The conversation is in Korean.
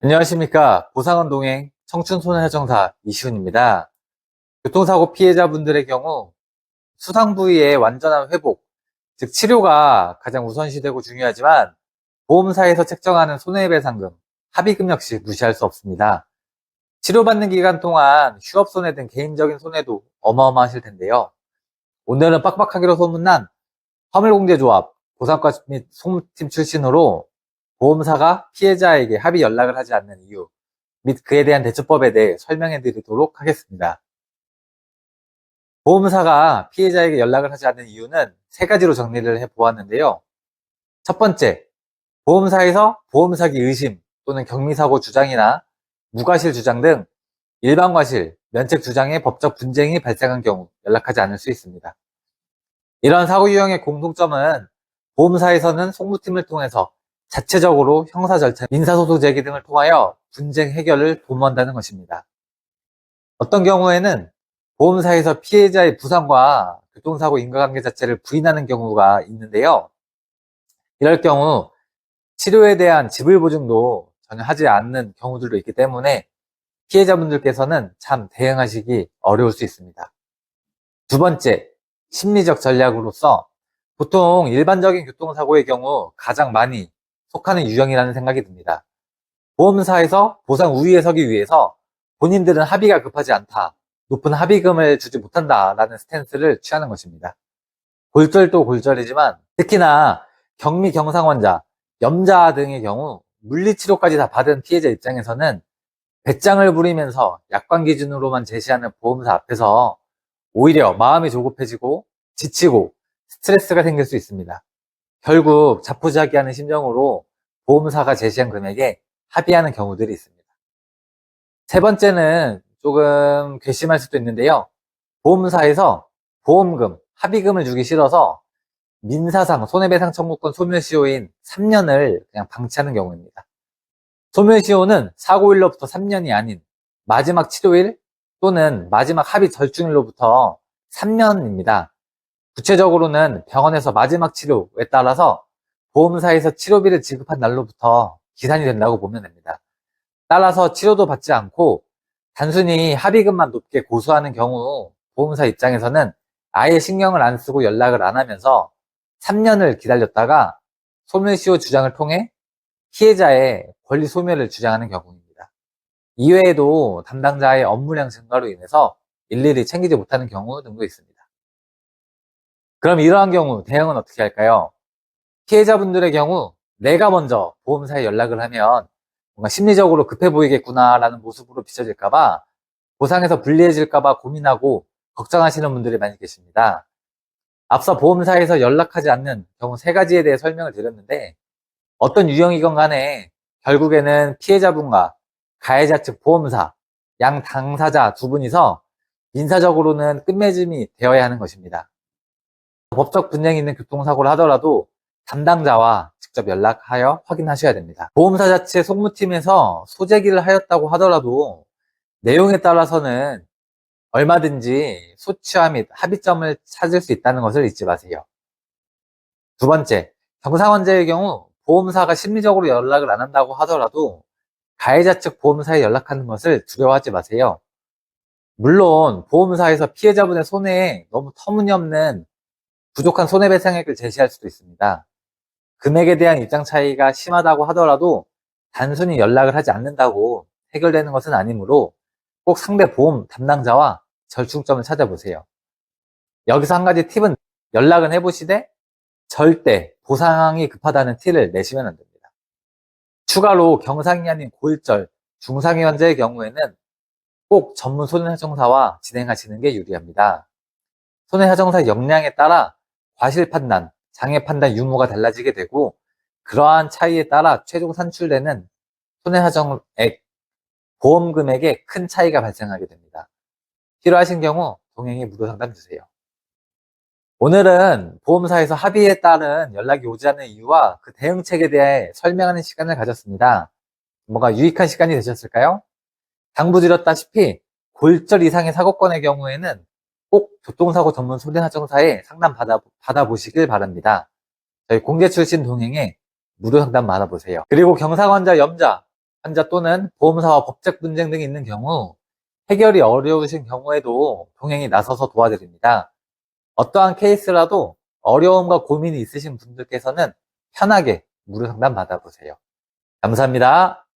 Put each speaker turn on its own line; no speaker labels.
안녕하십니까. 보상원 동행 청춘손해정사 이시훈입니다. 교통사고 피해자분들의 경우 수상 부위의 완전한 회복, 즉 치료가 가장 우선시되고 중요하지만 보험사에서 책정하는 손해배상금, 합의금 역시 무시할 수 없습니다. 치료받는 기간 동안 휴업손해 등 개인적인 손해도 어마어마하실 텐데요. 오늘은 빡빡하기로 소문난 화물공제조합, 보상과 및 소무팀 출신으로 보험사가 피해자에게 합의 연락을 하지 않는 이유 및 그에 대한 대처법에 대해 설명해 드리도록 하겠습니다. 보험사가 피해자에게 연락을 하지 않는 이유는 세 가지로 정리를 해 보았는데요. 첫 번째, 보험사에서 보험사기 의심 또는 경미사고 주장이나 무과실 주장 등 일반과실, 면책 주장의 법적 분쟁이 발생한 경우 연락하지 않을 수 있습니다. 이런 사고 유형의 공통점은 보험사에서는 송무팀을 통해서 자체적으로 형사 절차, 민사소송 제기 등을 통하여 분쟁 해결을 도모한다는 것입니다. 어떤 경우에는 보험사에서 피해자의 부상과 교통사고 인과관계 자체를 부인하는 경우가 있는데요. 이럴 경우 치료에 대한 지불 보증도 전혀 하지 않는 경우들도 있기 때문에 피해자분들께서는 참 대응하시기 어려울 수 있습니다. 두 번째, 심리적 전략으로서 보통 일반적인 교통사고의 경우 가장 많이 속하는 유형이라는 생각이 듭니다. 보험사에서 보상 우위에 서기 위해서 본인들은 합의가 급하지 않다, 높은 합의금을 주지 못한다라는 스탠스를 취하는 것입니다. 골절도 골절이지만 특히나 경미 경상 환자, 염자 등의 경우 물리치료까지 다 받은 피해자 입장에서는 배짱을 부리면서 약관 기준으로만 제시하는 보험사 앞에서 오히려 마음이 조급해지고 지치고 스트레스가 생길 수 있습니다. 결국 자포자기하는 심정으로 보험사가 제시한 금액에 합의하는 경우들이 있습니다. 세 번째는 조금 괘씸할 수도 있는데요. 보험사에서 보험금, 합의금을 주기 싫어서 민사상 손해배상 청구권 소멸시효인 3년을 그냥 방치하는 경우입니다. 소멸시효는 사고일로부터 3년이 아닌 마지막 치료일 또는 마지막 합의 절충일로부터 3년입니다. 구체적으로는 병원에서 마지막 치료에 따라서 보험사에서 치료비를 지급한 날로부터 기산이 된다고 보면 됩니다. 따라서 치료도 받지 않고 단순히 합의금만 높게 고수하는 경우 보험사 입장에서는 아예 신경을 안 쓰고 연락을 안 하면서 3년을 기다렸다가 소멸시효 주장을 통해 피해자의 권리 소멸을 주장하는 경우입니다. 이외에도 담당자의 업무량 증가로 인해서 일일이 챙기지 못하는 경우 등도 있습니다. 그럼 이러한 경우 대응은 어떻게 할까요? 피해자분들의 경우 내가 먼저 보험사에 연락을 하면 뭔가 심리적으로 급해 보이겠구나라는 모습으로 비춰질까봐 보상에서 불리해질까봐 고민하고 걱정하시는 분들이 많이 계십니다. 앞서 보험사에서 연락하지 않는 경우 세 가지에 대해 설명을 드렸는데 어떤 유형이건 간에 결국에는 피해자분과 가해자 측 보험사, 양 당사자 두 분이서 민사적으로는 끝맺음이 되어야 하는 것입니다. 법적 분쟁이 있는 교통사고를 하더라도 담당자와 직접 연락하여 확인하셔야 됩니다. 보험사 자체 송무팀에서 소재기를 하였다고 하더라도 내용에 따라서는 얼마든지 소치와 및 합의점을 찾을 수 있다는 것을 잊지 마세요. 두 번째, 경상환자의 경우 보험사가 심리적으로 연락을 안 한다고 하더라도 가해자 측 보험사에 연락하는 것을 두려워하지 마세요. 물론 보험사에서 피해자분의 손해에 너무 터무니없는 부족한 손해배상액을 제시할 수도 있습니다. 금액에 대한 입장 차이가 심하다고 하더라도 단순히 연락을 하지 않는다고 해결되는 것은 아니므로 꼭 상대 보험 담당자와 절충점을 찾아보세요. 여기서 한 가지 팁은 연락은 해보시되 절대 보상이 급하다는 티를 내시면 안 됩니다. 추가로 경상이 아닌 고일절, 중상위 환자의 경우에는 꼭 전문 손해배상사와 진행하시는 게 유리합니다. 손해배상사 역량에 따라 과실 판단, 장애 판단 유무가 달라지게 되고 그러한 차이에 따라 최종 산출되는 손해배상액, 보험 금액에 큰 차이가 발생하게 됩니다. 필요하신 경우 동행이 무료 상담 주세요. 오늘은 보험사에서 합의에 따른 연락이 오지 않는 이유와 그 대응책에 대해 설명하는 시간을 가졌습니다. 뭔가 유익한 시간이 되셨을까요? 당부드렸다시피 골절 이상의 사고건의 경우에는 꼭 교통사고 전문 손해배상사에 상담 받아보시길 바랍니다. 저희 공개 출신 동행에 무료 상담 받아보세요. 그리고 경상환자, 염자, 환자 또는 보험사와 법적 분쟁 등이 있는 경우 해결이 어려우신 경우에도 동행이 나서서 도와드립니다. 어떠한 케이스라도 어려움과 고민이 있으신 분들께서는 편하게 무료 상담 받아보세요. 감사합니다.